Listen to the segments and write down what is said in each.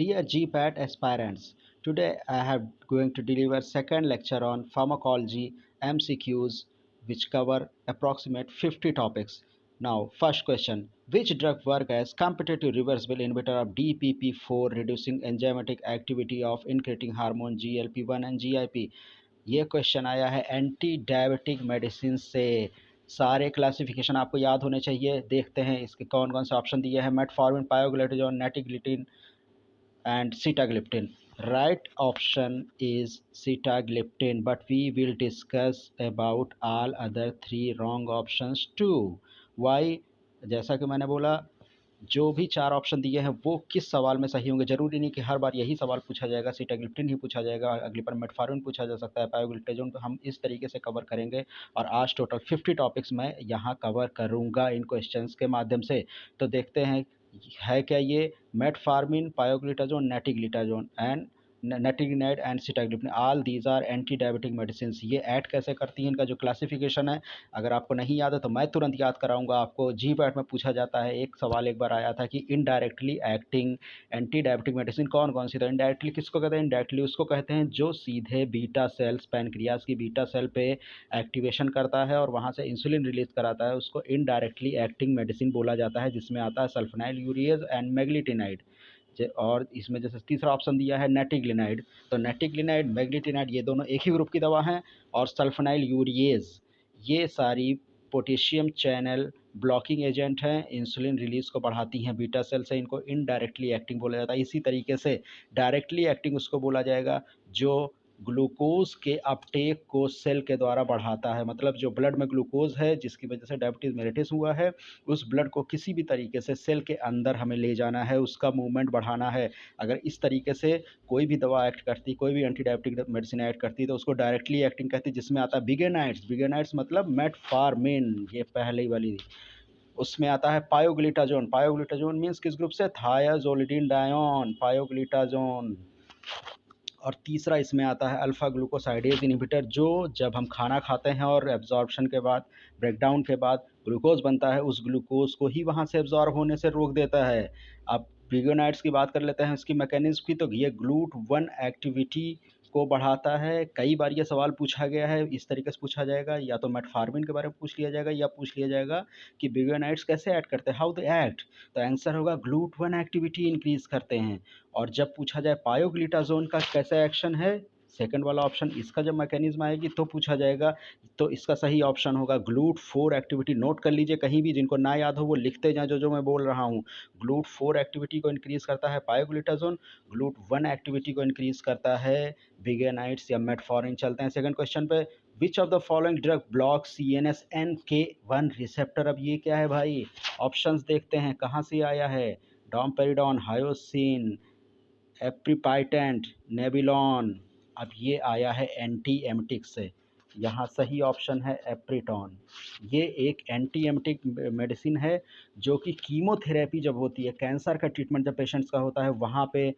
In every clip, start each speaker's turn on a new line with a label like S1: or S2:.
S1: Dear GPAT aspirants, today I am going to deliver second lecture on pharmacology MCQs which cover approximate 50 topics. Now, first question, which drug work as competitive reversible inhibitor of DPP-4 reducing enzymatic activity of incretin hormone GLP-1 and GIP? ये question आया है anti diabetic medicine से। सारे classification आपको याद होने चाहिए। देखते हैं इसके कौन कौन से ऑप्शन दिए हैं। Metformin, pioglitazone, nateglinide and sitagliptin. Right option is sitagliptin, but we will discuss about all other three wrong options too. Why? जैसा कि मैंने बोला, जो भी चार ऑप्शन दिए हैं वो किस सवाल में सही होंगे। जरूरी नहीं कि हर बार यही सवाल पूछा जाएगा, सीटाग्लिप्टिन ही पूछा जाएगा, अगली बार मेटफॉर्मिन पूछा जा सकता है, पायोग्लिटाजोन। तो हम इस तरीके से कवर करेंगे और आज टोटल 50 टॉपिक्स मैं यहाँ कवर करूँगा इन क्वेश्चंस के माध्यम से। तो देखते हैं है क्या ये। Metformin, pioglitazone, netiglitazone and nateglinide and sitagliptin, all these are anti diabetic medicine. ये ऐड कैसे करती हैं, इनका जो क्लासिफिकेशन है अगर आपको नहीं याद है तो मैं तुरंत याद कराऊंगा आपको। जी पैट में पूछा जाता है, एक सवाल एक बार आया था कि indirectly acting anti diabetic medicine कौन कौन सी। तो इनडायरेक्टली किसको कहते हैं? इनडायरेक्टली उसको कहते हैं जो सीधे बीटा सेल्स, पैनक्रियाज की बीटा सेल पे एक्टिवेशन करता है और वहाँ से इंसुलिन रिलीज कराता है, उसको इनडायरेक्टली एक्टिंग मेडिसिन बोला जाता है, जिसमें आता है सल्फोनाइल यूरिएज एंड मेग्लिटिनाइड। और इसमें जैसे तीसरा ऑप्शन दिया है नेटिग्लिनाइड, तो नेटिग्लिनाइड, मेग्लिटिनाइड ये दोनों एक ही ग्रुप की दवा हैं। और सल्फोनाइल यूरिएज ये सारी पोटेशियम चैनल ब्लॉकिंग एजेंट हैं, इंसुलिन रिलीज को बढ़ाती हैं बीटा सेल से, इनको इनडायरेक्टली एक्टिंग बोला जाता है। इसी तरीके से डायरेक्टली एक्टिंग उसको बोला जाएगा जो ग्लूकोज के अपटेक को सेल के द्वारा बढ़ाता है। मतलब जो ब्लड में ग्लूकोज है जिसकी वजह से डायबिटीज मेलिटस हुआ है, उस ब्लड को किसी भी तरीके से सेल के अंदर हमें ले जाना है, उसका मूवमेंट बढ़ाना है। अगर इस तरीके से कोई भी दवा एक्ट करती, कोई भी एंटी डायबिटिक मेडिसिन एक्ट करती, तो उसको डायरेक्टली एक्टिंग कहती है, जिसमें आता है बिगेनाइड्स। बिगेनाइड्स मतलब मेटफॉर्मिन, ये पहले वाली। उसमें आता है पायोग्लिटाजोन। पायोग्लिटाजोन मीन्स किस ग्रुप से? थायाजोलिडिन पायोग्लिटाजोन। और तीसरा इसमें आता है अल्फ़ा ग्लूकोसाइडेज इनहिबिटर, जो जब हम खाना खाते हैं और एब्जॉर्प्शन के बाद, ब्रेकडाउन के बाद ग्लूकोज बनता है, उस ग्लूकोज को ही वहाँ से एब्जॉर्ब होने से रोक देता है। अब बिगोनाइड्स की बात कर लेते हैं, इसकी मैकेनिज्म की। तो ये GLUT1 एक्टिविटी को बढ़ाता है। कई बार ये सवाल पूछा गया है, इस तरीके से पूछा जाएगा, या तो मेटफॉर्मिन के बारे में पूछ लिया जाएगा, या पूछ लिया जाएगा कि बिगोनाइड्स कैसे ऐड करते हैं, हाउ दे एक्ट। तो आंसर होगा GLUT1 एक्टिविटी इंक्रीज करते हैं। और जब पूछा जाए पायोग्लिटाजोन का कैसा एक्शन है, सेकंड वाला ऑप्शन, इसका जब मैकेनिज्म आएगी तो पूछा जाएगा, तो इसका सही ऑप्शन होगा GLUT4 एक्टिविटी। नोट कर लीजिए, कहीं भी जिनको ना याद हो वो लिखते जाएं जो मैं बोल रहा हूँ। GLUT4 एक्टिविटी को इंक्रीज करता है पायोग्लिटाजोन, GLUT1 एक्टिविटी को इंक्रीज करता है बिगेनाइड्स या मेटफॉर्मिन। चलते हैं सेकंड क्वेश्चन पे। विच of the following drug block CNS NK1 receptor? अब ये क्या है भाई? ऑप्शंस देखते हैं कहाँ से आया है। डॉमपेरिडॉन, हायोसिन, एप्रीपाइटेंट, नेबिलॉन। अब ये आया है एंटी एमेटिक से। यहाँ सही ऑप्शन है एप्रीटॉन। ये एक एंटी एमेटिक मेडिसिन है जो कि कीमोथेरेपी जब होती है, कैंसर का ट्रीटमेंट जब पेशेंट्स का होता है, वहाँ पे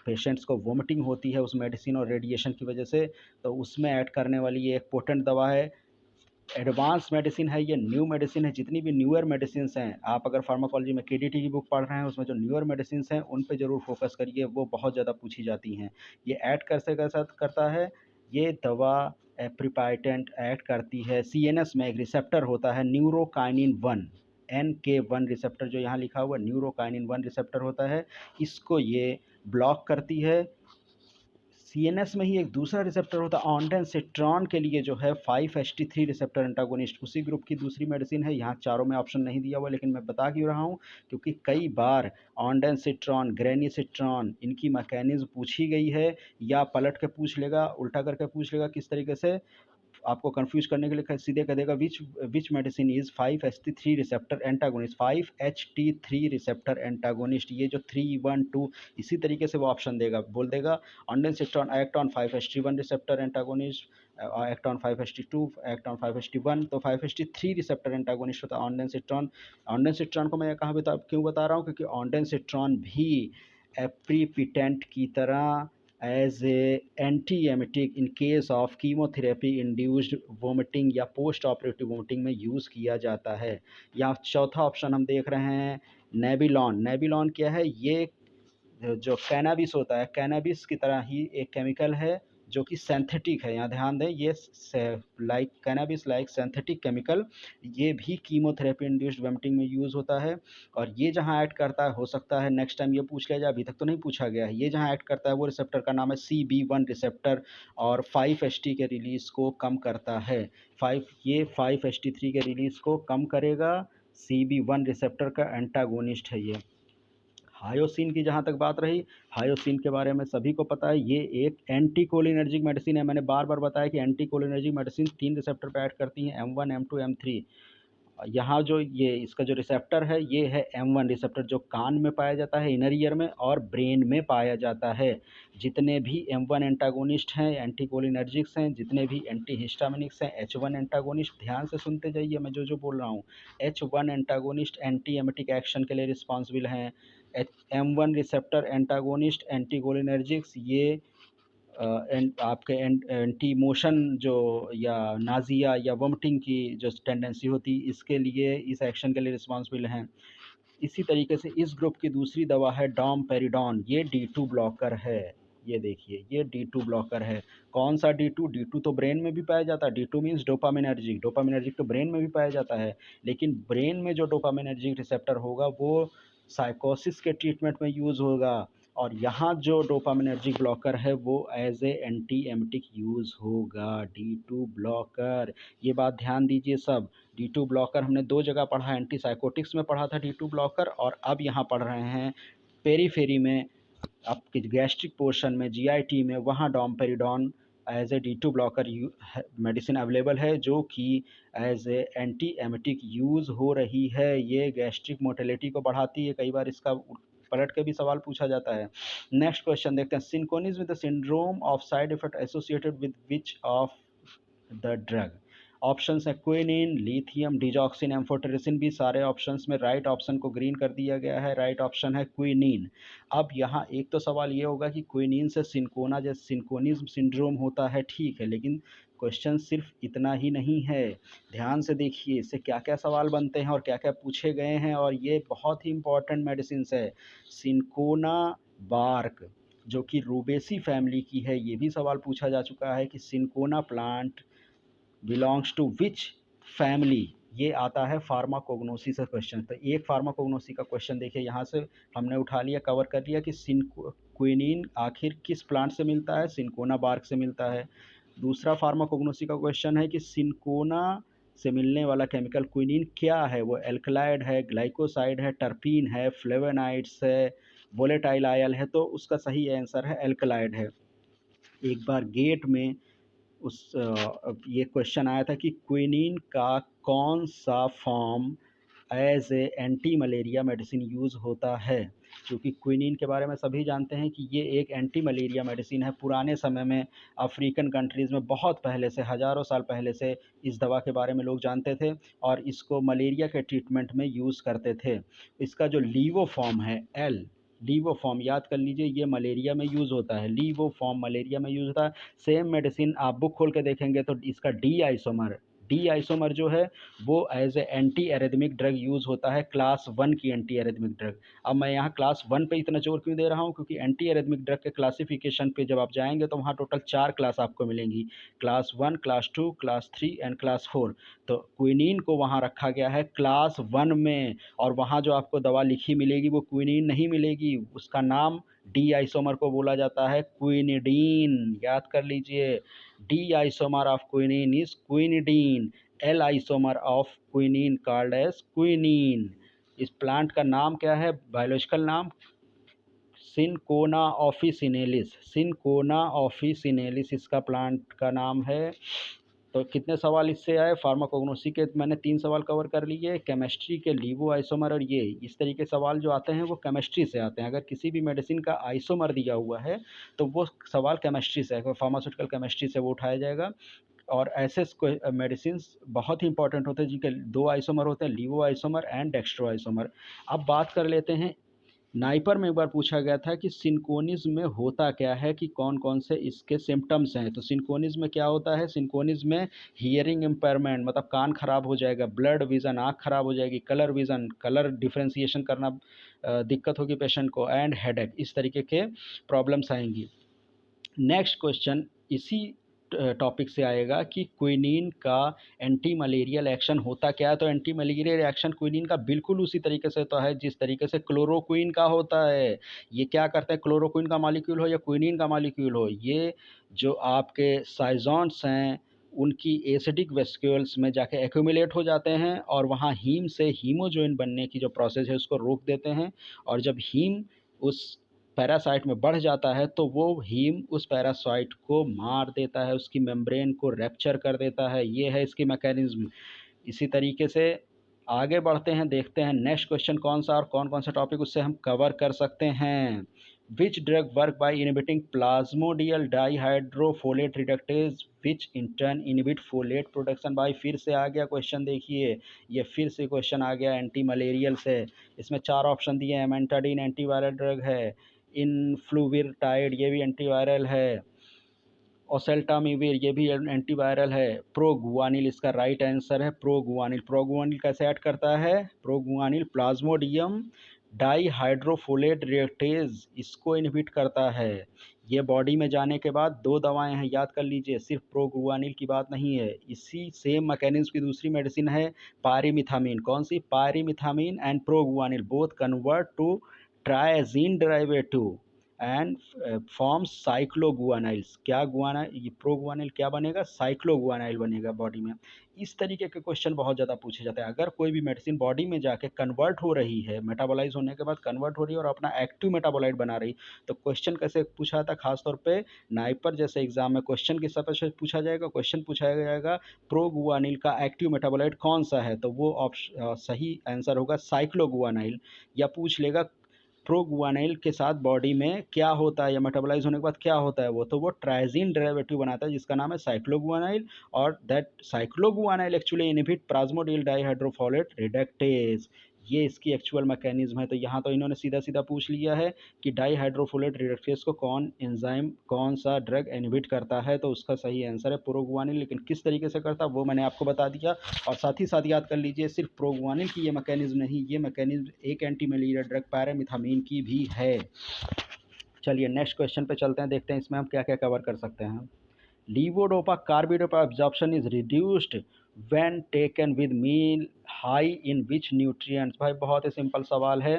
S1: पेशेंट्स को वोमिटिंग होती है उस मेडिसिन और रेडिएशन की वजह से, तो उसमें ऐड करने वाली ये एक पोटेंट दवा है। एडवांस मेडिसिन है, ये न्यू मेडिसिन है। जितनी भी न्यूअर मेडिसिन हैं, आप अगर फार्माकोलॉजी में KDT की बुक पढ़ रहे हैं, उसमें जो न्यूअर मेडिसिन हैं उन पे ज़रूर फोकस करिए, वो बहुत ज़्यादा पूछी जाती हैं। ये ऐड कैसे कैसा करता है ये दवा? एप्रीपाइटेंट ऐड करती है CNS में, एक रिसेप्टर होता है न्यूरोकाइनिन 1, NK1 रिसेप्टर, जो यहाँ लिखा हुआ न्यूरोकाइनिन 1 रिसेप्टर होता है, इसको ये ब्लॉक करती है। CNS में ही एक दूसरा रिसेप्टर होता है ऑन्डेंसिट्रॉन के लिए, जो है 5-HT3 रिसेप्टर एंटागोनिस्ट, उसी ग्रुप की दूसरी मेडिसिन है। यहाँ चारों में ऑप्शन नहीं दिया हुआ, लेकिन मैं बता क्यों रहा हूँ, क्योंकि कई बार ऑन्डेंसिट्रॉन, ग्रेनिसिट्रॉन, इनकी मैकेनिज्म पूछी गई है, या पलट के पूछ लेगा, उल्टा करके पूछ लेगा, किस तरीके से आपको कंफ्यूज करने के लिए सीधे कह देगा which medicine is 5-HT3 receptor antagonist, 5-HT3 receptor antagonist. ये जो 3-1-2, इसी तरीके से वो ऑप्शन देगा, बोल देगा ondansetron act on 5-HT1 receptor antagonist, act on 5-HT2, act on 5-HT1। तो 5-HT3 रिसेप्टर एंटागोनिस्ट होता है ऑन्डेंसिट्रॉन। ऑन्डेंसिट्रॉन को मैं कहाँ क्यों बता रहा हूँ, क्योंकि ऑन्डेंसिट्रॉन भी एप्रीपिटेंट की तरह as a anti emetic in case of chemotherapy induced vomiting या पोस्ट ऑपरेटिव वोमिटिंग में यूज़ किया जाता है। यहाँ चौथा ऑप्शन हम देख रहे हैं नेबिलॉन। नेबिलॉन क्या है? ये जो कैनाबिस होता है, कैनाबिस की तरह ही एक केमिकल है जो कि सिंथेटिक है। यहाँ ध्यान दें, ये like cannabis like synthetic chemical, ये भी कीमोथेरेपी इंड्यूस्ड वोमिटिंग में यूज़ होता है। और ये जहाँ ऐड करता है, हो सकता है नेक्स्ट टाइम ये पूछ लिया जाए, अभी तक तो नहीं पूछा गया है, ये जहाँ ऐड करता है वो रिसेप्टर का नाम है CB1 रिसेप्टर, और 5-HT के रिलीज़ को कम करता है। 5-HT3 के रिलीज़ को कम करेगा, CB1 रिसेप्टर का एंटागोनिस्ट है ये। हायोसिन की जहाँ तक बात रही, हायोसिन के बारे में सभी को पता है, ये एक एंटीकोलिनर्जिक मेडिसिन है। मैंने बार बार बताया कि एंटीकोलिनर्जिक मेडिसिन 3 रिसेप्टर पर ऐड करती हैं, M1, M2, M3। यहाँ जो ये इसका जो रिसेप्टर है, ये है M1 रिसेप्टर, जो कान में पाया जाता है, इनर ईयर में, और ब्रेन में पाया जाता है। जितने भी M1 एंटागोनिस्ट हैं, एंटीकोलिनर्जिक्स हैं, जितने भी एंटीहिस्टामिनिक्स हैं, H1 एंटागोनिस्ट, ध्यान से सुनते जाइए मैं जो जो बोल रहा हूँ। H1 antagonist anti emetic action के लिए रिस्पॉन्सिबल हैं। M1 रिसेप्टर एंटागोनिस्ट एंटीकोलिनर्जिक्स, ये आपके एंटी मोशन जो, या नाजिया या वोमिटिंग की जो टेंडेंसी होती है, इसके लिए, इस एक्शन के लिए रिस्पॉन्सिबल हैं। इसी तरीके से इस ग्रुप की दूसरी दवा है डॉमपेरिडॉन, ये D2 ब्लॉकर है। ये देखिए, ये D2 ब्लॉकर है। कौन सा D2? D2 तो ब्रेन में भी पाया जाता है। D2 मीन्स डोपामिनर्जिक, डोपामिनर्जिक तो ब्रेन में भी पाया जाता है, लेकिन ब्रेन में जो डोपामिनर्जिक रिसेप्टर होगा वो साइकोसिस के ट्रीटमेंट में यूज़ होगा। और यहाँ जो डोपामिनर्जिक ब्लॉकर है वो as a anti emetic use होगा, D2 ब्लॉकर। ये बात ध्यान दीजिए सब। D2 ब्लॉकर हमने 2 जगह पढ़ा, एंटी साइकोटिक्स में पढ़ा था D2 ब्लॉकर, और अब यहाँ पढ़ रहे हैं पेरीफेरी में, आपके गैस्ट्रिक पोर्शन में, GIT में, वहाँ domperidone as a D2 blocker medicine available है, जो कि as a anti emetic use हो रही है। ये गैस्ट्रिक मोटिलिटी को बढ़ाती है, कई बार इसका पलट के भी सवाल पूछा जाता है। नेक्स्ट क्वेश्चन देखते हैं, cinchonism with the syndrome of side effect associated with which of the drug? Options है क्विनिन, लिथियम, डिजॉक्सिन, एम्फोटेरिसिन। भी सारे ऑप्शंस में राइट ऑप्शन को ग्रीन कर दिया गया है, राइट ऑप्शन है क्विनिन। अब यहाँ एक तो सवाल ये होगा कि क्विनिन से सिंकोना जैसे सिंकोनिज्म सिंड्रोम होता है, ठीक है, लेकिन क्वेश्चन सिर्फ इतना ही नहीं है। ध्यान से देखिए इससे क्या क्या सवाल बनते हैं और क्या क्या पूछे गए हैं, और ये बहुत ही इंपॉर्टेंट मेडिसिन है। सिंकोना बार्क, जो कि रूबेसी फैमिली की है, ये भी सवाल पूछा जा चुका है कि cinchona plant belongs to which family. ये आता है फार्माकोग्नोसी से क्वेश्चन। तो एक फार्माकोग्नोसी का क्वेश्चन देखिए, यहाँ से हमने उठा लिया, कवर कर लिया कि क्विनिन आखिर किस प्लांट से मिलता है, सिंकोना बार्क से मिलता है। दूसरा फार्माकोग्नोसी का क्वेश्चन है कि सिंकोना से मिलने वाला केमिकल क्विनिन क्या है, वो एल्कलाइड है, ग्लाइकोसाइड है, टर्पीन है, फ्लेवोनाइड्स है, वोलेटाइल आयल है। तो उसका सही आंसर है एल्कलाइड है। एक बार गेट में ये क्वेश्चन आया था कि क्विनिन का कौन सा form as a anti malaria medicine use होता है, क्योंकि क्विनिन के बारे में सभी जानते हैं कि ये एक एंटी मलेरिया मेडिसिन है। पुराने समय में अफ्रीकन कंट्रीज़ में बहुत पहले से, हज़ारों साल पहले से इस दवा के बारे में लोग जानते थे और इसको मलेरिया के ट्रीटमेंट में यूज़ करते थे। इसका जो लीवो फॉर्म है, लीवो फॉर्म याद कर लीजिए, ये मलेरिया में यूज़ होता है, लीवो फॉर्म मलेरिया में यूज़ होता है। सेम मेडिसिन आप बुक खोल के देखेंगे तो इसका डी आइसोमर जो है वो as a anti arrhythmic drug use होता है, क्लास 1 की एंटी एरिथमिक ड्रग। अब मैं यहाँ क्लास 1 पे इतना जोर क्यों दे रहा हूँ, क्योंकि एंटी एरिथमिक ड्रग के क्लासिफिकेशन पे जब आप जाएंगे तो वहाँ टोटल 4 क्लास आपको मिलेंगी, class 1, class 2, class 3 and class 4। तो क्विनिन को वहाँ रखा गया है क्लास 1 में, और वहाँ जो आपको दवा लिखी मिलेगी वो क्विनिन नहीं मिलेगी, उसका नाम डी आइसोमर को बोला जाता है क्विनिडीन। याद कर लीजिए, D isomer of quinine is quinidine, L isomer of quinine called as quinine. इस प्लांट का नाम क्या है, बायोलॉजिकल नाम सिनकोना ऑफिसिनेलिस, सिनकोना ऑफिसिनेलिस इसका प्लांट का नाम है। तो कितने सवाल इससे आए, फार्माकोग्नोसी के मैंने 3 सवाल कवर कर लिए, केमिस्ट्री के लीवो आइसोमर, और ये इस तरीके सवाल जो आते हैं वो केमिस्ट्री से आते हैं। अगर किसी भी मेडिसिन का आइसोमर दिया हुआ है तो वो सवाल केमिस्ट्री से है, फार्मास्यूटिकल केमिस्ट्री से वो उठाया जाएगा। और ऐसे मेडिसिन बहुत ही इंपॉर्टेंट होते हैं जिनके 2 आइसोमर होते हैं, लीवो आइसोमर एंड डेक्स्ट्रो आइसोमर। अब बात कर लेते हैं नाइपर में एक बार पूछा गया था कि सिंकोनिज्म में होता क्या है, कि कौन कौन से इसके सिम्टम्स हैं। तो सिंकोनिज्म में क्या होता है, सिंकोनिज्म में हियरिंग इम्पेयरमेंट, मतलब कान खराब हो जाएगा, ब्लड विज़न आँख खराब हो जाएगी, कलर विज़न कलर डिफ्रेंसिएशन करना दिक्कत होगी पेशेंट को, एंड हेडेक, इस तरीके के प्रॉब्लम्स आएंगी। नेक्स्ट क्वेश्चन इसी टॉपिक से आएगा कि क्विनीन का एंटी मलेरियल एक्शन होता क्या है। तो एंटी मलेरियल एक्शन क्विनीन का बिल्कुल उसी तरीके से होता है जिस तरीके से क्लोरोक्विन का होता है। ये क्या करता है, क्लोरोक्विन का मॉलिक्यूल हो या क्विनीन का मॉलिक्यूल हो, ये जो आपके साइजॉन्ट्स हैं उनकी एसिडिक वेस्क्यूल्स में जाके एक्यूमुलेट हो जाते हैं और वहाँ हीम से हीमोजोइन बनने की जो प्रोसेस है उसको रोक देते हैं। और जब हीम उस पैरासाइट में बढ़ जाता है तो वो हीम उस पैरासाइट को मार देता है, उसकी मेम्ब्रेन को रैप्चर कर देता है। ये है इसकी मैकेनिज्म। इसी तरीके से आगे बढ़ते हैं, देखते हैं नेक्स्ट क्वेश्चन कौन सा और कौन कौन सा टॉपिक उससे हम कवर कर सकते हैं। Which drug work by inhibiting plasmodial dihydrofolate reductase which in turn inhibit folate production by. फिर से आ गया क्वेश्चन, देखिए ये फिर से क्वेश्चन आ गया एंटी मलेरियल से। इसमें 4 ऑप्शन दिए हैं, एमेंटाडिन एंटीवायरल ड्रग है, इनफ्लुविरटाइड ये भी एंटीवायरल है, ओसेल्टामिविर ये भी एंटीवायरल है, प्रोगुआनिल इसका राइट आंसर है। प्रोगुआनिल, प्रोगुआनिल कैसे ऐड करता है, प्रोगुआनिल प्लाज्मोडियम डाइहाइड्रोफोलेट रिएक्टेज इसको इनहिबिट करता है। ये बॉडी में जाने के बाद 2 दवाएं हैं, याद कर लीजिए, सिर्फ प्रोगुआनिल की बात नहीं है। इसी सेम मैकेनिज्म की दूसरी मेडिसिन है पायरिमिथामिन। कौन सी, pyrimethamine and proguanil both convert to triazine derivative and form cycloguanils. क्या गुआना, ये प्रोगुआनाइल क्या बनेगा, साइक्लोगुआनाइल बनेगा बॉडी में। इस तरीके के क्वेश्चन बहुत ज़्यादा पूछे जाते हैं। अगर कोई भी मेडिसिन बॉडी में जाके कन्वर्ट हो रही है, मेटाबोलाइज होने के बाद कन्वर्ट हो रही है और अपना एक्टिव मेटाबोलाइट बना रही, तो क्वेश्चन कैसे पूछा जाता है, खासतौर पे नाइपर जैसे एग्जाम में क्वेश्चन किस तरह से पूछा जाएगा, क्वेश्चन पूछा जाएगा प्रोगुआनिल का एक्टिव मेटाबोलाइट कौन सा है, तो वो ऑप्शन सही आंसर होगा साइक्लोगुआनाइल। या पूछ लेगा प्रोगुआनाइल के साथ बॉडी में क्या होता है या मेटाबोलाइज होने के बाद क्या होता है, वो ट्राइजीन डेरिवेटिव बनाता है जिसका नाम है साइक्लोगुआनाइल। और that साइक्लोगुआनाइल actually inhibit प्लाज्मोडियल dihydrofolate reductase. ये इसकी एक्चुअल मैकेनिज्म है। तो यहाँ तो इन्होंने सीधा सीधा पूछ लिया है कि डाइहाइड्रोफोलेट रिडक्टेज को कौन एंजाइम कौन सा ड्रग इनहिबिट करता है, तो उसका सही आंसर है प्रोगुआनिल। लेकिन किस तरीके से करता है वो मैंने आपको बता दिया। और साथ ही साथ याद कर लीजिए, सिर्फ प्रोगुआनिल की ये मैकेनिज्म नहीं, ये मैकेनिज्म एक एंटी मलेरिया ड्रग पैरामिथामिन की भी है। चलिए नेक्स्ट क्वेश्चन पे चलते हैं, देखते हैं इसमें हम क्या क्या कवर कर सकते हैं। Levodopa carbidopa absorption is reduced when taken with meal high in which nutrients. भाई बहुत ही सिंपल सवाल है,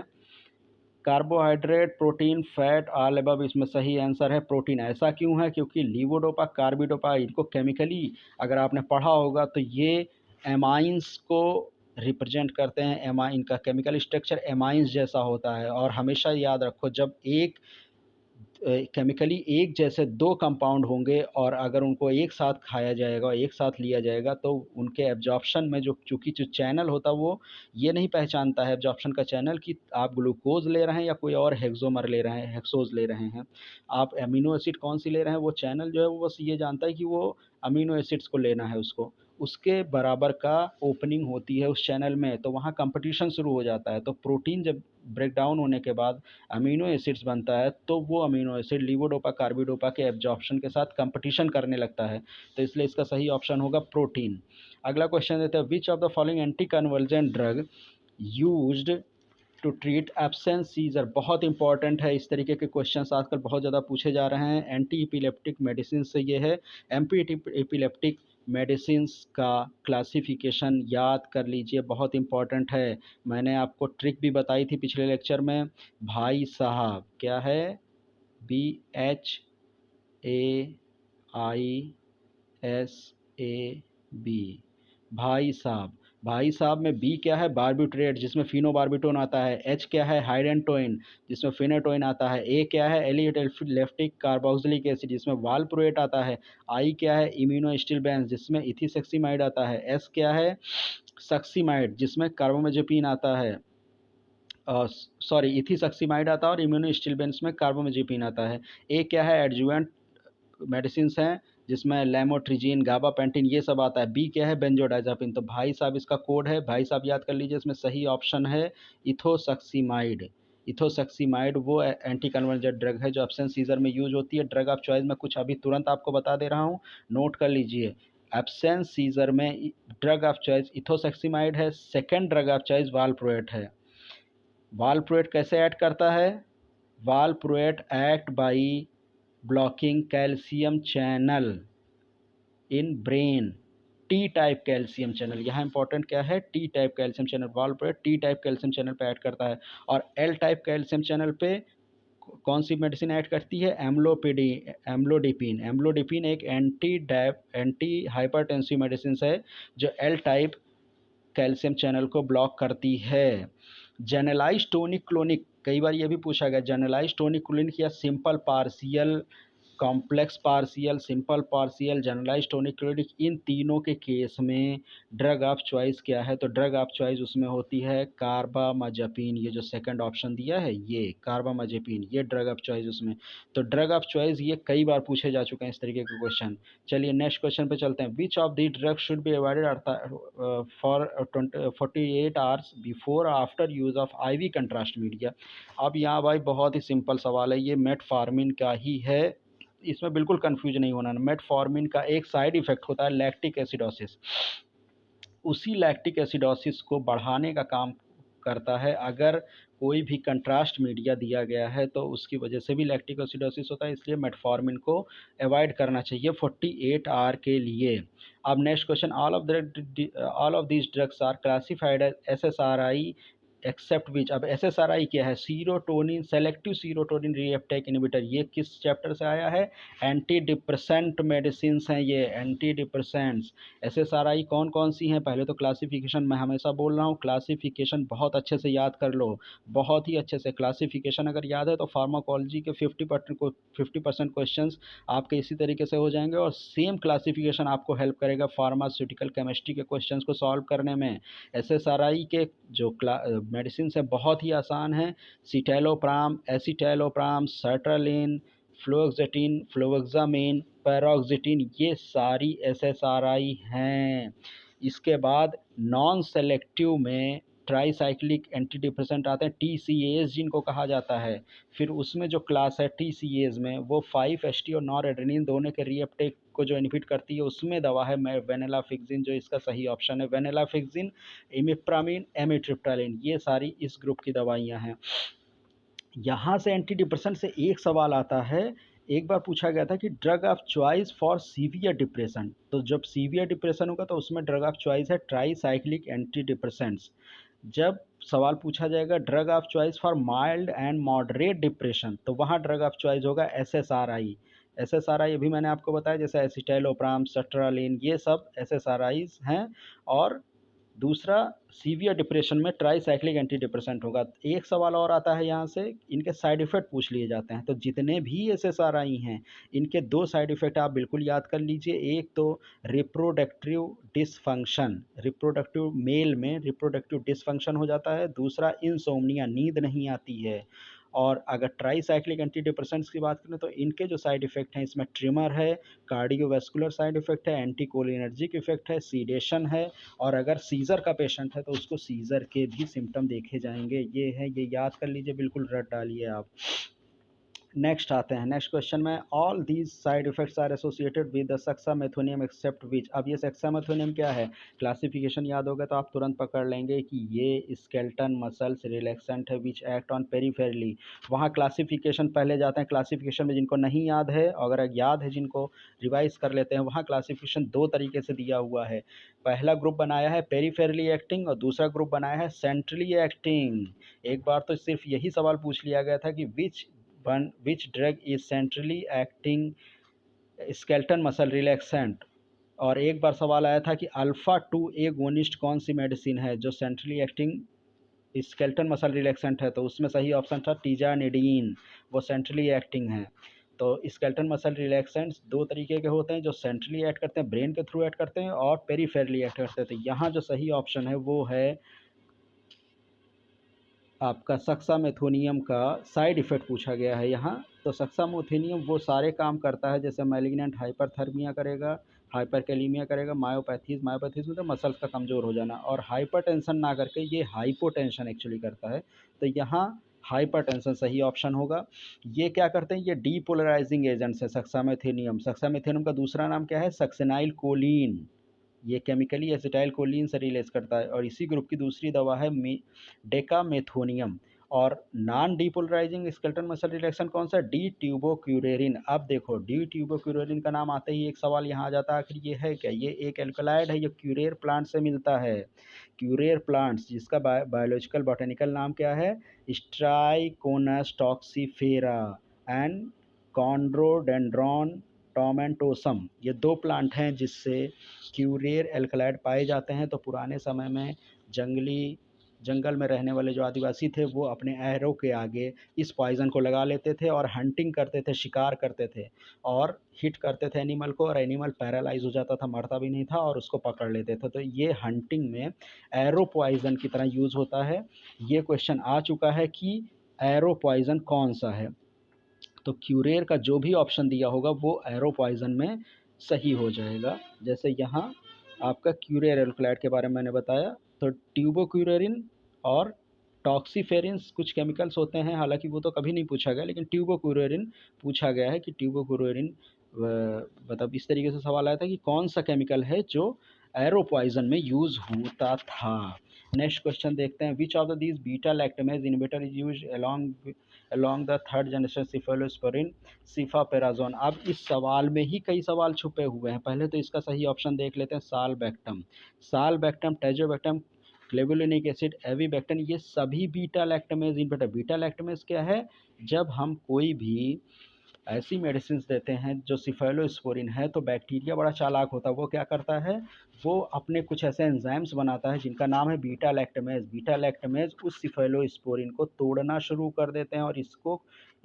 S1: carbohydrate protein fat all above, इसमें सही आंसर है प्रोटीन। ऐसा क्यों है, क्योंकि लीवोडोपा कार्बिडोपा इनको केमिकली अगर आपने पढ़ा होगा तो ये एमाइंस को रिप्रेजेंट करते हैं। एमाइन का केमिकल स्ट्रक्चर एमाइंस जैसा होता है। और हमेशा याद रखो, जब एक केमिकली एक जैसे 2 कंपाउंड होंगे और अगर उनको एक साथ खाया जाएगा एक साथ लिया जाएगा तो उनके एब्जॉर्प्शन में जो चूँकि जो चैनल होता है वो ये नहीं पहचानता है एब्जॉर्प्शन का चैनल कि आप ग्लूकोज ले रहे हैं या कोई और हेक्सोमर ले रहे हैं, हेक्सोज ले रहे हैं, आप अमीनो एसिड कौन सी ले रहे हैं। वो चैनल जो है वो बस ये जानता है कि वो अमीनो एसिड्स को लेना है, उसको उसके बराबर का ओपनिंग होती है उस चैनल में, तो वहाँ कंपटीशन शुरू हो जाता है। तो प्रोटीन जब ब्रेक डाउन होने के बाद अमीनो एसिड्स बनता है तो वो अमीनो एसिड लीवोडोपा कार्बिडोपा के एब्जॉर्प्शन के साथ कंपटीशन करने लगता है। तो इसलिए इसका सही ऑप्शन होगा प्रोटीन। अगला क्वेश्चन देते हैं, which of the following anti convergent drug used to treat absence seizure. बहुत इंपॉर्टेंट है, इस तरीके के क्वेश्चंस आजकल बहुत ज़्यादा पूछे जा रहे हैं। एंटी इपिलेप्टिक मेडिसिन से ये है, एंटी इपिलेप्टिक मेडिसिन का क्लासिफिकेशन याद कर लीजिए, बहुत इंपॉर्टेंट है। मैंने आपको ट्रिक भी बताई थी पिछले लेक्चर में। भाई साहब क्या है, BHAISAB, भाई साहब। भाई साहब में बी क्या है, बारबिट्रेट जिसमें फिनोबार्बिटोन आता है। एच क्या है, हाइडेंटोइन जिसमें फिनेटोइन आता है। ए क्या है, एलिलेफ्टिक कार्बोक्सिलिक एसिड जिसमें वालप्रोएट आता है। आई क्या है, इम्यूनोस्टिलबेंस जिसमें इथिसेक्सीमाइड आता है। एस क्या है, सक्सीमाइड जिसमें कार्बोमेजेपिन आता है, सॉरी इथिसक्सीमाइड आता है और इम्यूनोस्टिलबेंस में कार्बोमेजेपिन आता है। ए क्या है, एडजुवेंट मेडिसिन हैं जिसमें लेमोट्रिजीन गाबापेंटिन ये सब आता है। बी क्या है, बेंजोडाइजापिन। तो भाई साहब इसका कोड है, भाई साहब याद कर लीजिए, इसमें सही ऑप्शन है इथोसक्सीमाइड। इथोसेक्सीमाइड वो एंटी कन्वर्जेंट ड्रग है जो एब्सेंस सीजर में यूज होती है। ड्रग ऑफ चॉइस में कुछ अभी तुरंत आपको बता दे रहा हूँ, नोट कर लीजिए। एब्सेंस सीजर में ड्रग ऑफ चॉइस इथोसेक्सीमाइड है, second drug of choice valproate है। वालप्रोएट कैसे ऐड करता है? Valproate act by blocking calcium channel in brain, T type calcium channel. यहाँ इंपॉर्टेंट क्या है? T type calcium channel. Valproate T type calcium channel पे add करता है। और एल टाइप कैल्शियम चैनल पे कौन सी मेडिसिन ऐड करती है? एम्लोडिपिन। एम्लोडिपिन एक एंटी हाइपरटेंसिव मेडिसिन है जो एल टाइप कैल्शियम चैनल को ब्लॉक करती है। जनरलाइज टोनिक क्लोनिक, कई बार ये भी पूछा गया, जनरलाइज टोनिक क्लोनिक या simple partial, complex partial, simple partial, generalise tonic clonic, इन तीनों के केस में ड्रग ऑफ चॉइस क्या है? तो ड्रग ऑफ चॉइस उसमें होती है कार्बामाजेपिन। ये जो सेकंड ऑप्शन दिया है ये कार्बामाजेपिन, ये ड्रग ऑफ चॉइस उसमें। तो ड्रग ऑफ चॉइस ये कई बार पूछे जा चुके हैं इस तरीके के क्वेश्चन। चलिए नेक्स्ट क्वेश्चन पे चलते हैं। Which of the drug should be avoided for 48 hours before after use of IV contrast media? अब यहाँ भाई बहुत ही सिंपल सवाल है, ये मेटफॉर्मिन का ही है, इसमें बिल्कुल कंफ्यूज नहीं होना। मेटफॉर्मिन का एक साइड इफेक्ट होता है लैक्टिक एसिडोसिस, उसी लैक्टिक एसिडोसिस को बढ़ाने का काम करता है। अगर कोई भी कंट्रास्ट मीडिया दिया गया है तो उसकी वजह से भी लैक्टिक एसिडोसिस होता है, इसलिए मेटफॉर्मिन को अवॉइड करना चाहिए 48 आवर के लिए। अब next question, all of these drugs are classified as SSRI except which. अब SSRI क्या है? Serotonin selective serotonin reuptake inhibitor. ये किस चैप्टर से आया है? एंटी डिप्रेसेंट मेडिसिन हैं ये, एंटी डिप्रेसेंट्स। SSRI कौन कौन सी हैं? पहले तो क्लासिफिकेशन, मैं हमेशा बोल रहा हूँ क्लासिफिकेशन बहुत अच्छे से याद कर लो, बहुत ही अच्छे से। क्लासिफिकेशन अगर याद है तो फार्माकोलॉजी के 50% क्वेश्चन आपके इसी तरीके से हो जाएंगे, और सेम क्लासिफिकेशन आपको हेल्प करेगा फार्मास्यूटिकल केमिस्ट्री के क्वेश्चन को सॉल्व करने में। SSRI के जो मेडिसिन है बहुत ही आसान है, सिटेलोप्राम, एसिटेलोप्राम, सर्ट्रालिन, फ्लोक्सेटिन, फ्लोक्सामिन, पैरोक्सिटिन, ये सारी SSRI हैं। इसके बाद नॉन सेलेक्टिव में ट्राईसाइक्लिक एंटी डिप्रेसेंट आते हैं, TCAs जिनको कहा जाता है। फिर उसमें जो क्लास है TCAs में वो 5-HT और नॉरएड्रेनालिन दोनों के रीअपटेक को जो इनहिबिट करती है, उसमें दवा है वेनिलाफिक्सिन, जो इसका सही ऑप्शन है। वेनिलाफिक्सिन, इमिप्रामिन, एमिट्रिप्टालिन, ये सारी इस ग्रुप की दवाइयाँ हैं। यहाँ से एंटी डिप्रेसेंट से एक सवाल आता है, एक बार पूछा गया था कि drug of choice for severe depression, तो जब सीवियर डिप्रेशन होगा तो उसमें ड्रग ऑफ चॉइस है ट्राईसाइक्लिक एंटी डिप्रेसेंट्स। जब सवाल पूछा जाएगा drug of choice for mild and moderate depression, तो वहाँ ड्रग ऑफ चॉइस होगा SSRI। SSRI अभी मैंने आपको बताया, जैसे एसिटेलोप्राम, सर्ट्रालिन, ये सब SSRIs हैं। और दूसरा, सीवियर डिप्रेशन में ट्राईसाइक्लिक एंटी डिप्रेसेंट होगा। एक सवाल और आता है यहाँ से, इनके साइड इफ़ेक्ट पूछ लिए जाते हैं। तो जितने भी SSRI हैं इनके दो साइड इफ़ेक्ट आप बिल्कुल याद कर लीजिए। एक तो रिप्रोडक्टिव डिसफंक्शन, रिप्रोडक्टिव मेल में रिप्रोडक्टिव डिसफंक्शन हो जाता है। दूसरा, इंसोम्निया, नींद नहीं आती है। और अगर ट्राईसाइक्लिक एंटी डिप्रेसेंट्स की बात करें तो इनके जो साइड इफ़ेक्ट हैं, इसमें ट्रिमर है, कार्डियोवैस्कुलर साइड इफ़ेक्ट है, एंटीकोलिनर्जिक इफ़ेक्ट है, सीडेशन है। और अगर सीज़र का पेशेंट है तो उसको सीज़र के भी सिम्टम देखे जाएंगे। ये है, ये याद कर लीजिए, बिल्कुल रट डालिए आप। नेक्स्ट आते हैं, नेक्स्ट क्वेश्चन में, all these side effects are associated with the suxamethonium except which. अब ये सक्सामेथोनियम क्या है? क्लासिफिकेशन याद होगा तो आप तुरंत पकड़ लेंगे कि ये स्केल्टन मसल्स रिलैक्सेंट है विच एक्ट ऑन पेरीफेरली। वहाँ क्लासिफिकेशन पहले जाते हैं, क्लासिफिकेशन में जिनको नहीं याद है, अगर याद है जिनको, रिवाइज कर लेते हैं। वहाँ क्लासिफिकेशन दो तरीके से दिया हुआ है। पहला ग्रुप बनाया है पेरीफेरली एक्टिंग और दूसरा ग्रुप बनाया है सेंट्रली एक्टिंग। एक बार तो सिर्फ यही सवाल पूछ लिया गया था कि which drug is centrally acting skeletal muscle relaxant, और एक बार सवाल आया था कि अल्फा 2 एगोनिस्ट कौन सी मेडिसिन है जो centrally acting skeletal muscle relaxant है, तो उसमें सही ऑप्शन था टिजानिडीन, वो सेंट्रली एक्टिंग है। तो स्केलेटल मसल रिलैक्सेंट्स दो तरीके के होते हैं, जो सेंट्रली एक्ट करते हैं, ब्रेन के थ्रू एक्ट करते हैं, और पेरीफेरली एक्ट करते हैं। तो यहाँ जो सही ऑप्शन है वो है आपका सक्सामेथोनियम का साइड इफ़ेक्ट पूछा गया है यहाँ। तो सक्सामेथोनियम वो सारे काम करता है जैसे मैलिग्नेंट हाइपरथर्मिया करेगा, हाइपरकैलीमिया करेगा, मायोपैथीज मतलब मसल्स का कमज़ोर हो जाना, और हाइपरटेंशन ना करके ये हाइपोटेंशन एक्चुअली करता है। तो यहाँ हाइपरटेंशन सही ऑप्शन होगा। ये क्या करते हैं, ये डीपोलराइजिंग एजेंट्स है। सक्सामेथेनियम, सक्सामेथेनियम का दूसरा नाम क्या है, सक्सेनाइल कोलिन। ये केमिकली एसिटाइल कोलिन से रिलेट करता है। और इसी ग्रुप की दूसरी दवा है डेकामेथोनियम। और non depolarizing skeletal muscle relaxation कौन सा, डी ट्यूबोक्यूरेरिन। अब देखो डी ट्यूबोक्यूरेरिन का नाम आते ही एक सवाल यहाँ आ जाता है, आखिर ये है क्या, ये एक एल्कलाइड है, ये क्यूरेर प्लांट से मिलता है। क्यूरेर प्लांट्स जिसका बायोलॉजिकल बॉटेनिकल नाम क्या है, स्ट्राइकोनस टॉक्सीफेरा एंड कॉन्ड्रोडेंड्रॉन टोमेंटोसम। ये दो प्लांट हैं जिससे क्यूरेर एल्कलाइड पाए जाते हैं। तो पुराने समय में जंगल में रहने वाले जो आदिवासी थे वो अपने एरो के आगे इस पॉइज़न को लगा लेते थे और हंटिंग करते थे, शिकार करते थे और हिट करते थे एनिमल को, और एनिमल पैरालाइज हो जाता था, मरता भी नहीं था, और उसको पकड़ लेते थे। तो ये हंटिंग में एरो पॉइज़न की तरह यूज़ होता है। ये क्वेश्चन आ चुका है कि एरो पॉइज़न कौन सा है। तो क्यूरेर का जो भी ऑप्शन दिया होगा वो एरो पॉइज़न में सही हो जाएगा। जैसे यहाँ आपका क्यूरेर एल्कलाइड के बारे में मैंने बताया। तो ट्यूबोक्यूरेरिन और टॉक्सीफेरिन्स कुछ केमिकल्स होते हैं, हालांकि वो तो कभी नहीं पूछा गया, लेकिन ट्यूबोक्यूरेरिन पूछा गया है कि ट्यूबोक्यूरेरिन, मतलब इस तरीके से सवाल आया था कि कौन सा केमिकल है जो एरो पॉइज़न में यूज़ होता था। नेक्स्ट क्वेश्चन देखते हैं, which of the these beta lactamase inhibitor is use along the third generation cephalosporin सिफापेराजोन। अब इस सवाल में ही कई सवाल छुपे हुए हैं। पहले तो इसका सही ऑप्शन देख लेते हैं, सालबैक्टम, टेजोबैक्टम, क्लेवुलिनिक एसिड, एविबैक्टन, ये सभी beta lactamase inhibitor. Beta lactamase क्या है, जब हम कोई भी ऐसी मेडिसिन देते हैं जो सिफेलोस्पोरिन है, तो बैक्टीरिया बड़ा चालाक होता है। वो क्या करता है, वो अपने कुछ ऐसे एंजाइम्स बनाता है जिनका नाम है बीटा लैक्टमेज। बीटा लैक्टमेज उस सिफेलोस्पोरिन को तोड़ना शुरू कर देते हैं और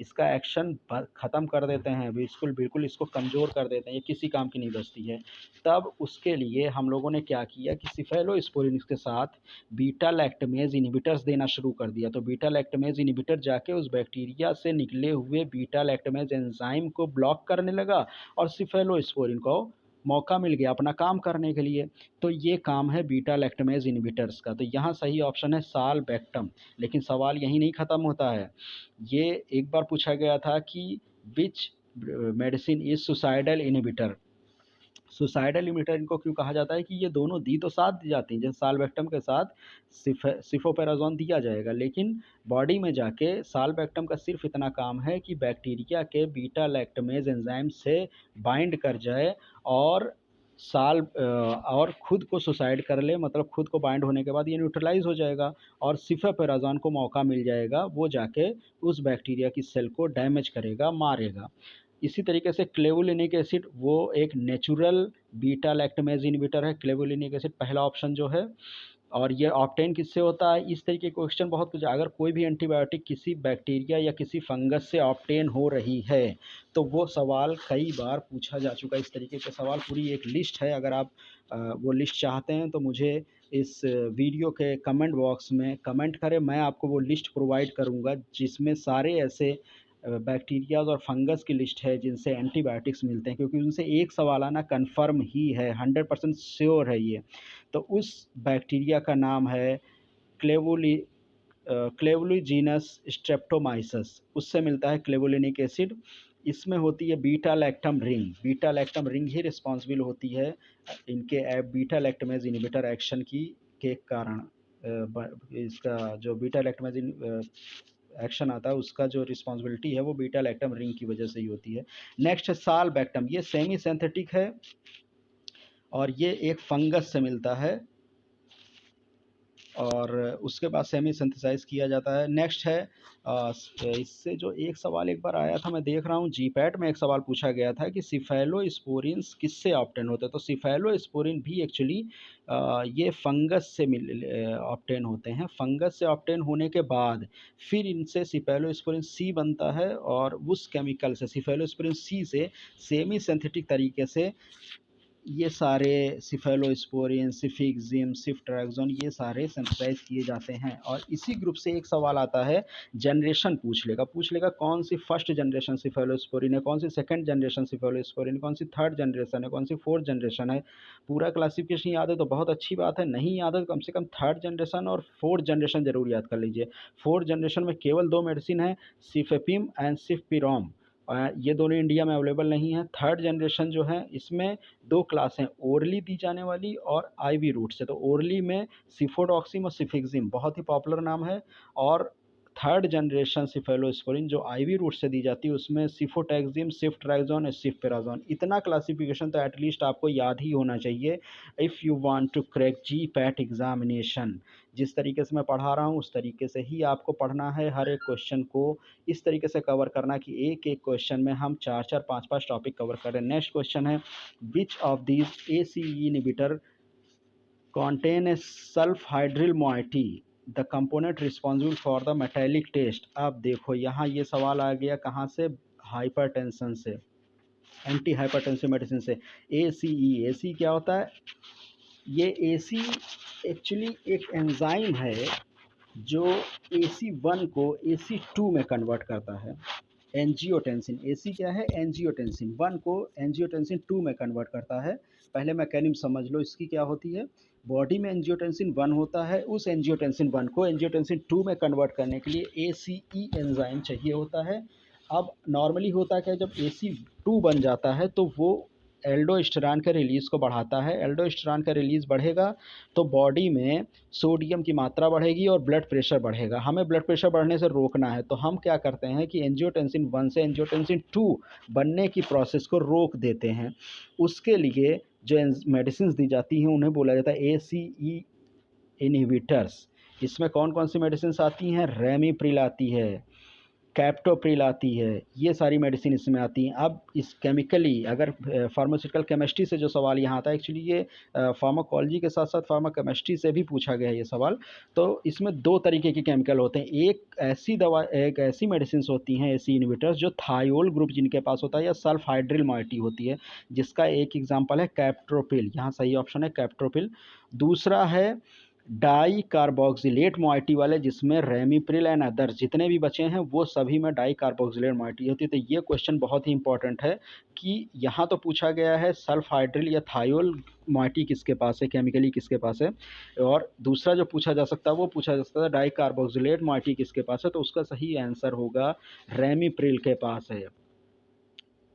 S1: इसका एक्शन ख़त्म कर देते हैं, बिल्कुल बिल्कुल इसको कमज़ोर कर देते हैं, ये किसी काम की नहीं बचती है। तब उसके लिए हम लोगों ने क्या किया कि सिफेलोस्पोरिन के साथ बीटा लैक्टमेज इनहिबिटर्स देना शुरू कर दिया। तो बीटा लैक्टमेज इनहिबिटर जाके उस बैक्टीरिया से निकले हुए बीटा लैक्टमेज एंजाइम को ब्लॉक करने लगा और सिफेलोस्पोरिन को मौका मिल गया अपना काम करने के लिए। तो ये काम है बीटा लैक्टमेज इनहिबिटर्स का। तो यहाँ सही ऑप्शन है सालबैक्टम। लेकिन सवाल यहीं नहीं ख़त्म होता है। ये एक बार पूछा गया था कि which medicine is suicidal inhibitor. Suicidal इमिटर इनको क्यों कहा जाता है कि ये दोनों दी तो साथ दी जाती हैं, जैसे सालबैक्टम के साथ सिफोपेराजोन दिया जाएगा, लेकिन बॉडी में जाके सालबैक्टम का सिर्फ इतना काम है कि बैक्टीरिया के बीटा लैक्टमेज एंजाइम से बाइंड कर जाए और और खुद को सुसाइड कर ले, मतलब खुद को बाइंड होने के बाद ये न्यूट्रलाइज हो जाएगा और सिफोपेराजोन को मौका मिल जाएगा, वो जाके उस बैक्टीरिया की सेल को डैमेज करेगा, मारेगा। इसी तरीके से क्लेवुलिनिक एसिड वो एक नेचुरल बीटा लैक्टमेज इनहिबिटर है। क्लेवुलिनिक एसिड पहला ऑप्शन जो है, और ये ऑब्टेन किससे होता है, इस तरीके के क्वेश्चन बहुत कुछ। अगर कोई भी एंटीबायोटिक किसी बैक्टीरिया या किसी फंगस से ऑब्टेन हो रही है तो वो सवाल कई बार पूछा जा चुका है। इस तरीके के सवाल पूरी एक लिस्ट है, अगर आप वो लिस्ट चाहते हैं तो मुझे इस वीडियो के कमेंट बॉक्स में कमेंट करें, मैं आपको वो लिस्ट प्रोवाइड करूँगा जिसमें सारे ऐसे बैक्टीरियाज और फंगस की लिस्ट है जिनसे एंटीबायोटिक्स मिलते हैं, क्योंकि उनसे एक सवाल आना कन्फर्म ही है, 100% श्योर है ये। तो उस बैक्टीरिया का नाम है क्लेवुलिजीनस स्ट्रेप्टोमाइसस, उससे मिलता है क्लेवुलिनिक एसिड। इसमें होती है beta lactam ring. Beta lactam ring ही रिस्पॉन्सिबल होती है इनके बीटा लैक्टमेज इनहिबिटर एक्शन की के कारण। इसका जो बीटा लैक्टमेज एक्शन आता है उसका जो रिस्पॉन्सिबिलिटी है वो बीटा लैक्टम रिंग की वजह से ही होती है। नेक्स्ट है सालबैक्टम। ये सेमी सिंथेटिक है और ये एक फंगस से मिलता है और उसके बाद सेमी सिंथेसाइज किया जाता है। नेक्स्ट है इससे जो एक सवाल एक बार आया था, मैं देख रहा हूँ जीपैट में एक सवाल पूछा गया था कि सिफेलोस्पोरिन्स किससे ऑब्टेन होते हैं। तो सिफेलोस्पोरिन भी एक्चुअली ये फंगस से ऑब्टेन होते हैं। फंगस से ऑब्टेन होने के बाद फिर इनसे सिफेलोस्पोरिन सी बनता है और उस केमिकल से सिफेलोस्पोरिन सी से सेमी सिंथेटिक तरीके से ये सारे सिफेलोस्पोरिन, सिफिक्जिम, सिफ्ट्रैक्सोन ये सारे सेंथेसाइज किए जाते हैं। और इसी ग्रुप से एक सवाल आता है, जनरेशन पूछ लेगा कौन सी फर्स्ट जनरेशन सिफेलोस्पोरिन है, कौन सी सेकंड जनरेशन सिफेलोस्पोरिन, कौन सी थर्ड जनरेशन है, कौन सी फोर्थ जनरेशन है। पूरा क्लासिफिकेशन याद है तो बहुत अच्छी बात है, नहीं याद है तो कम से कम थर्ड जनरेशन और फोर्थ जनरेशन जरूर याद कर लीजिए। फोर्थ जनरेशन में केवल दो मेडिसिन है, सिफेपिम एंड सिफपिरोम, ये दोनों इंडिया में अवेलेबल नहीं है। थर्ड जनरेशन जो है इसमें दो क्लास हैं, ओरली दी जाने वाली और आईवी रूट से। तो ओरली में सिफोडॉक्सिम और सिफिक्जिम बहुत ही पॉपुलर नाम है, और थर्ड जनरेशन सिफेलोस्पोरिन जो आईवी रूट से दी जाती है उसमें सिफोटैक्सिम, सिफ्ट्रैक्सोन और सिफपेराजोन। इतना क्लासिफिकेशन तो एटलीस्ट आपको याद ही होना चाहिए if you want to crack GPAT examination. जिस तरीके से मैं पढ़ा रहा हूँ उस तरीके से ही आपको पढ़ना है, हर एक क्वेश्चन को इस तरीके से कवर करना कि एक एक क्वेश्चन में हम 4-4, 5-5 टॉपिक कवर करें। नेक्स्ट क्वेश्चन है, which of these ACE inhibitor contain a sulfhydryl moiety the component responsible for the metallic taste. अब देखो यहाँ ये सवाल आ गया कहाँ से, हाइपरटेंशन से, एंटी हाइपरटेंसिव मेडिसिन से। ACE क्या होता है, ये AC एक्चुअली एक एंजाइम है जो AC1 को AC2 में कन्वर्ट करता है। एंजियोटेंसिन, AC क्या है, एंजियोटेंसिन 1 को एंजियोटेंसिन 2 में कन्वर्ट करता है। पहले मैकेनिज्म समझ लो इसकी क्या होती है। बॉडी में एंजियोटेंसिन 1 होता है, उस एंजियोटेंसिन 1 को एंजियोटेंसिन 2 में कन्वर्ट करने के लिए ACE एंजाइम चाहिए होता है। अब नॉर्मली होता है क्या, जब AC2 बन जाता है तो वो एल्डोस्टेरॉन के रिलीज़ को बढ़ाता है। एल्डोस्टेरॉन का रिलीज़ बढ़ेगा तो बॉडी में सोडियम की मात्रा बढ़ेगी और ब्लड प्रेशर बढ़ेगा। हमें ब्लड प्रेशर बढ़ने से रोकना है तो हम क्या करते हैं कि एंजियोटेंसिन 1 से एंजियोटेंसिन 2 बनने की प्रोसेस को रोक देते हैं। उसके लिए जो मेडिसिन दी जाती हैं उन्हें बोला जाता है ACE इनहिबिटर्स। इसमें कौन कौन सी मेडिसिन आती हैं, रेमिप्रिल आती है, कैप्टोप्रिल आती है, ये सारी मेडिसिन इसमें आती हैं। अब इस केमिकली अगर फार्मास्यूटिकल केमिस्ट्री से जो सवाल यहाँ आता है, एक्चुअली ये फार्माकोलॉजी के साथ साथ फार्माकेमिस्ट्री से भी पूछा गया है ये सवाल। तो इसमें दो तरीके के केमिकल होते हैं, एक ऐसी मेडिसिन होती हैं AC इनहिबिटर्स जो थायोल ग्रुप जिनके पास होता है या सल्फहाइड्रिल मॉइटी होती है, जिसका एक एग्जाम्पल है कैप्टोप्रिल, यहाँ सही ऑप्शन है कैप्टोप्रिल। दूसरा है डाई कार्बोक्सिलेट मॉइटी वाले, जिसमें रेमिप्रिल एंड अदर्स जितने भी बचे हैं वो सभी में डाई कार्बोक्सिलेट मॉइटी होती है। तो ये क्वेश्चन बहुत ही इंपॉर्टेंट है कि यहाँ तो पूछा गया है सल्फहाइड्रिल या थायोल मॉइटी किसके पास है, केमिकली किसके पास है, और दूसरा जो पूछा जा सकता है वो पूछा जा सकता है डाई कार्बोक्सिलेट मॉइटी किसके पास है, तो उसका सही आंसर होगा रेमिप्रिल के पास है।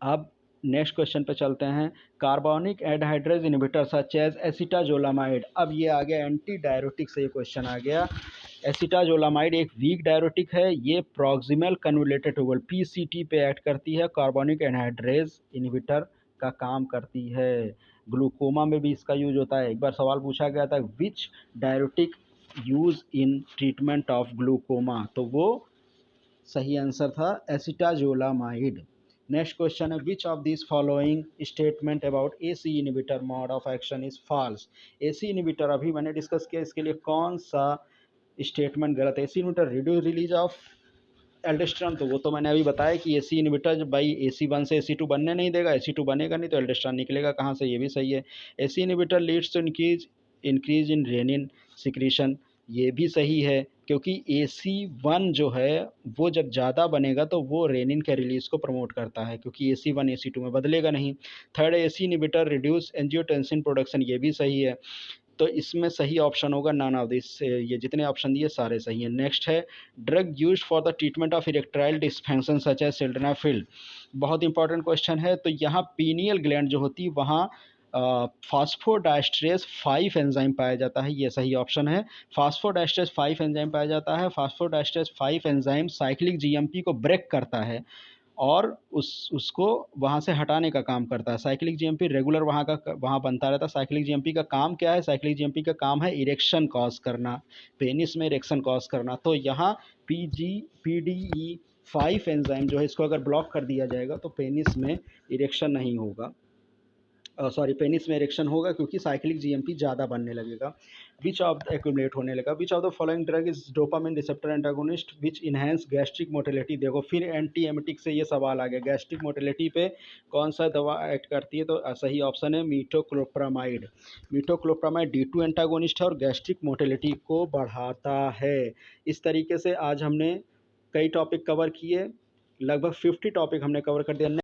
S1: अब नेक्स्ट क्वेश्चन पे चलते हैं, carbonic anhydrase inhibitor such as acetazolamide. अब ये आ गया एंटी डायरोटिक से, ये क्वेश्चन आ गया। एसिटाजोलामाइड एक वीक डायरोटिक है, ये प्रॉक्सिमल कन्वोलेटेड ट्यूबल PCT पे एक्ट करती है, कार्बोनिक एनहाइड्रेज इनहिबिटर का काम करती है। ग्लूकोमा में भी इसका यूज होता है। एक बार सवाल पूछा गया था which diuretic use in treatment of glaucoma, तो वो सही आंसर था एसिटाजोलामाइड। नेक्स्ट क्वेश्चन है, which of this following statement about AC inhibitor mode of action is false. AC inhibitor अभी मैंने डिस्कस किया, इसके लिए कौन सा स्टेटमेंट गलत है। AC inhibitor reduce release of aldosterone, तो वो तो मैंने अभी बताया कि AC इनहिबिटर जब भाई AC1 से AC2 बनने नहीं देगा, AC2 बनेगा नहीं तो एल्डोस्टेरॉन निकलेगा कहाँ से, ये भी सही है। AC inhibitor leads to increase in renin secretion, ये भी सही है, क्योंकि AC1 जो है वो जब ज़्यादा बनेगा तो वो रेनिन के रिलीज़ को प्रमोट करता है, क्योंकि AC1 AC2 में बदलेगा नहीं। Third, AC inhibitor reduce angiotensin production, ये भी सही है। तो इसमें सही ऑप्शन होगा नन ऑफ दिस, ये जितने ऑप्शन दिए सारे सही हैं। नेक्स्ट है, drug use for the treatment of erectile dysfunction such as sildenafil, बहुत इंपॉर्टेंट क्वेश्चन है। तो यहाँ पीनियल ग्लैंड जो होती है वहाँ फास्फोडाइस्ट्रेस 5 एंजाइम पाया जाता है, ये सही ऑप्शन है। फास्फोडाइस्ट्रेस 5 एंजाइम पाया जाता है। फास्फोडाइस्ट्रेस 5 एंजाइम साइक्लिक GMP को ब्रेक करता है और उसको वहाँ से हटाने का काम करता है। साइक्लिक GMP रेगुलर वहाँ बनता रहता है। साइक्लिक GMP का काम क्या है, साइक्लिक GMP का काम है इरेक्शन कॉज करना, पेनिस में इरेक्शन कॉज करना। तो यहाँ PDE5 एंजाइम जो है इसको अगर ब्लॉक कर दिया जाएगा तो पेनिस में इरेक्शन नहीं होगा। सॉरी पेनिस में इरेक्शन होगा क्योंकि साइक्लिक जीएमपी ज़्यादा बनने लगेगा। विच ऑफ द एक्यूमुलेट होने लगा, विच of the following drug is dopamine receptor antagonist which enhance gastric motility. देखो फिर एंटी एमेटिक से ये सवाल आ गया, गैस्ट्रिक मोटिलिटी पे कौन सा दवा एक्ट करती है, तो सही ऑप्शन है मीटोक्लोप्रामाइड। मीटोक्लोप्रामाइड D2 एंटागोनिस्ट है और गैस्ट्रिक मोटिलिटी को बढ़ाता है। इस तरीके से आज हमने कई टॉपिक कवर किए, लगभग 50 टॉपिक हमने कवर कर दिया।